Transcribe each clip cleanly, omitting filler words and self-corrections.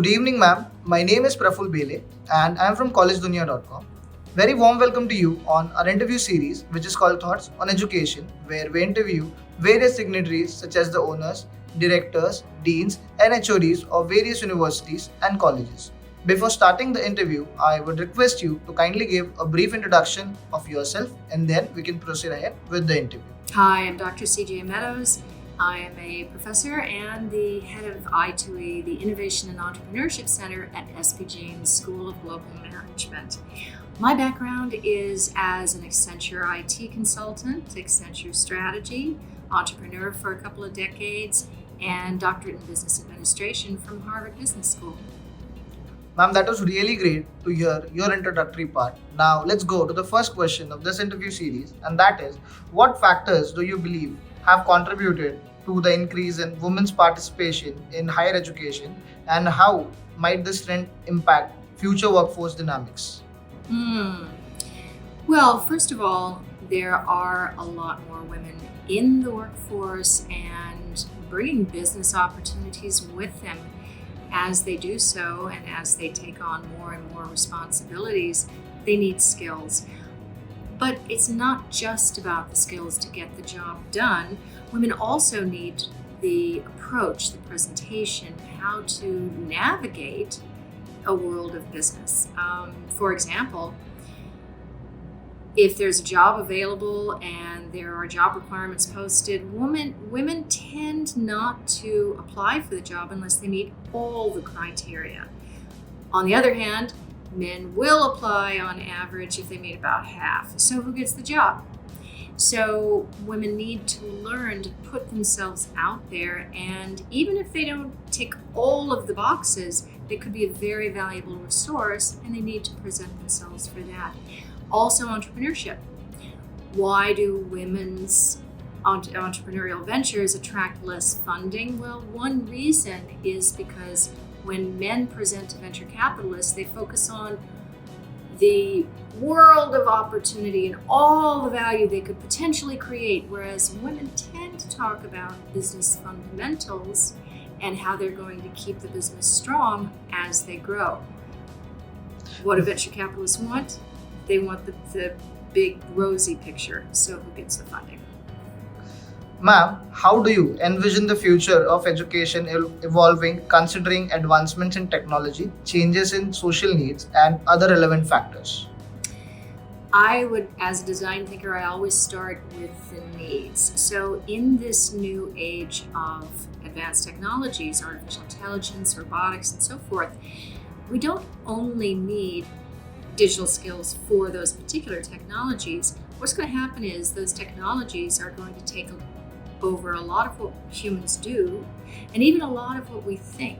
Good evening, ma'am. My name is Praful Bele, and I am from collegedunia.com. Very warm welcome to you on our interview series, which is called Thoughts on Education, where we interview various signatories such as the owners, directors, deans, and HODs of various universities and colleges. Before starting the interview, I would request you to kindly give a brief introduction of yourself, and then we can proceed ahead with the interview. Hi, I'm Dr. Meadows. I am a professor and the head of i2e, the Innovation and Entrepreneurship Center at Jain School of Global Management. My background is as an Accenture IT consultant, Accenture strategy, entrepreneur for a couple of decades, and doctorate in business administration from Harvard Business School. Ma'am, that was really great to hear your introductory part. Now, let's go to the first question of this interview series, and that is, what factors do you believe have contributed to the increase in women's participation in higher education, and how might this trend impact future workforce dynamics? Well, first of all, there are a lot more women in the workforce and bringing business opportunities with them. As they do so and as they take on more and more responsibilities, they need skills. But it's not just about the skills to get the job done. Women also need the approach, the presentation, how to navigate a world of business. For example, if there's a job available and there are job requirements posted, women tend not to apply for the job unless they meet all the criteria. On the other hand, men will apply on average if they meet about half. So who gets the job? So women need to learn to put themselves out there, and even if they don't tick all of the boxes, they could be a very valuable resource, and they need to present themselves for that. Also, entrepreneurship. Why do women's entrepreneurial ventures attract less funding? Well, one reason is because when men present to venture capitalists, they focus on the world of opportunity and all the value they could potentially create, whereas women tend to talk about business fundamentals and how they're going to keep the business strong as they grow. What do venture capitalists want? They want the big rosy picture, so who gets the funding? Ma'am, how do you envision the future of education evolving considering advancements in technology, changes in social needs, and other relevant factors? I would, as a design thinker, I always start with the needs. So in this new age of advanced technologies, artificial intelligence, robotics, and so forth, we don't only need digital skills for those particular technologies. What's going to happen is those technologies are going to take over a lot of what humans do and even a lot of what we think.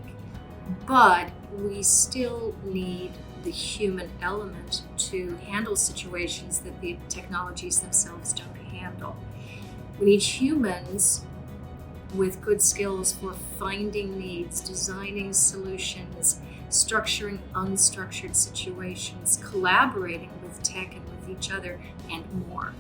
But we still need the human element to handle situations that the technologies themselves don't handle. We need humans with good skills for finding needs, designing solutions, structuring unstructured situations, collaborating with tech and with each other, and more.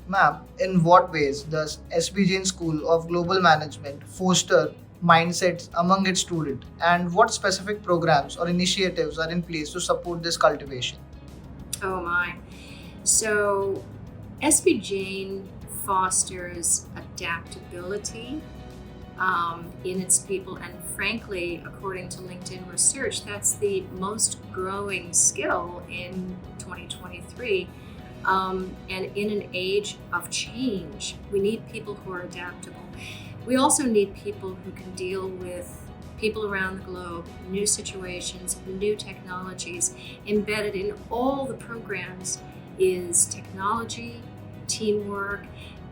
Ma'am, in what ways does Jain School of Global Management foster mindsets among its students, and what specific programs or initiatives are in place to support this cultivation? Oh my. So SB Jain fosters adaptability in its people, and frankly, according to LinkedIn research, that's the most growing skill in 2023. And in an age of change, we need people who are adaptable. We also need people who can deal with people around the globe, new situations, new technologies. Embedded in all the programs is technology, teamwork,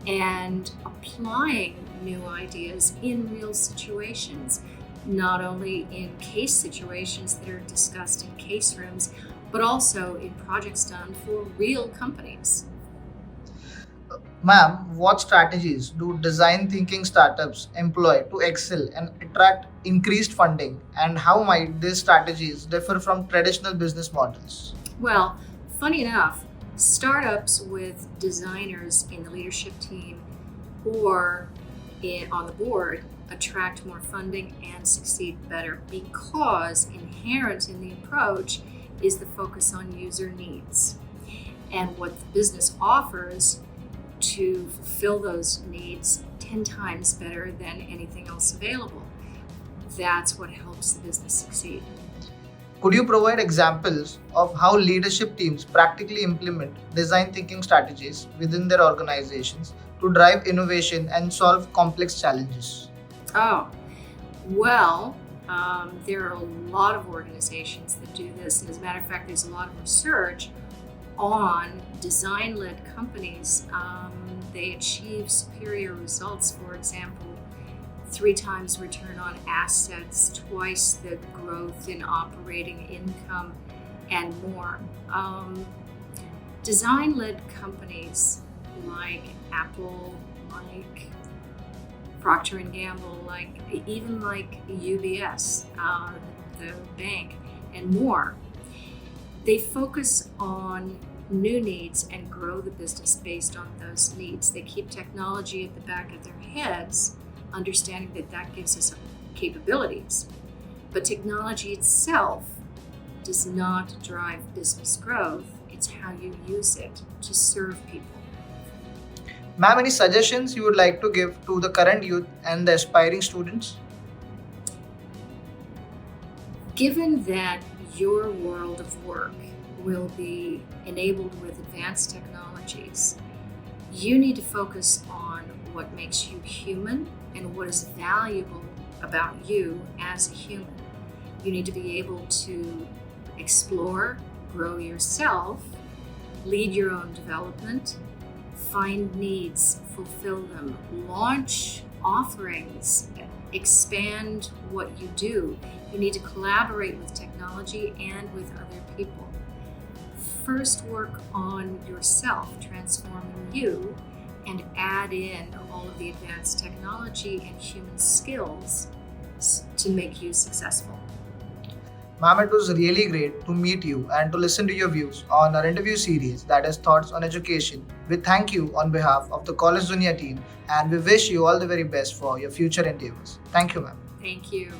and applying new ideas in real situations, not only in case situations that are discussed in case rooms, but also in projects done for real companies. Ma'am, what strategies do design thinking startups employ to excel and attract increased funding, and how might these strategies differ from traditional business models? Well, funny enough, startups with designers in the leadership team or on the board attract more funding, and succeed better, because inherent in the approach is the focus on user needs and what the business offers to fulfill those needs 10 times better than anything else available. That's what helps the business succeed. Could you provide examples of how leadership teams practically implement design thinking strategies within their organizations to drive innovation and solve complex challenges? Oh, well, there are a lot of organizations that do this. And as a matter of fact, there's a lot of research on design-led companies. They achieve superior results. For example, 3 times return on assets, twice the growth in operating income, and more. Design-led companies like Apple, like Procter & Gamble, even like UBS, the bank, and more, they focus on new needs and grow the business based on those needs. They keep technology at the back of their heads, understanding that that gives us capabilities. But technology itself does not drive business growth. It's how you use it to serve people. Ma'am, any suggestions you would like to give to the current youth and the aspiring students? Given that your world of work will be enabled with advanced technologies, you need to focus on what makes you human and what is valuable about you as a human. You need to be able to explore, grow yourself, lead your own development, find needs, fulfill them, launch offerings, expand what you do. You need to collaborate with technology and with other people. First, work on yourself, transforming you, and add in all of the advanced technology and human skills to make you successful. Ma'am, it was really great to meet you and to listen to your views on our interview series that is Thoughts on Education. We thank you on behalf of the College Dunya team and we wish you all the very best for your future endeavors. Thank you, ma'am. Thank you.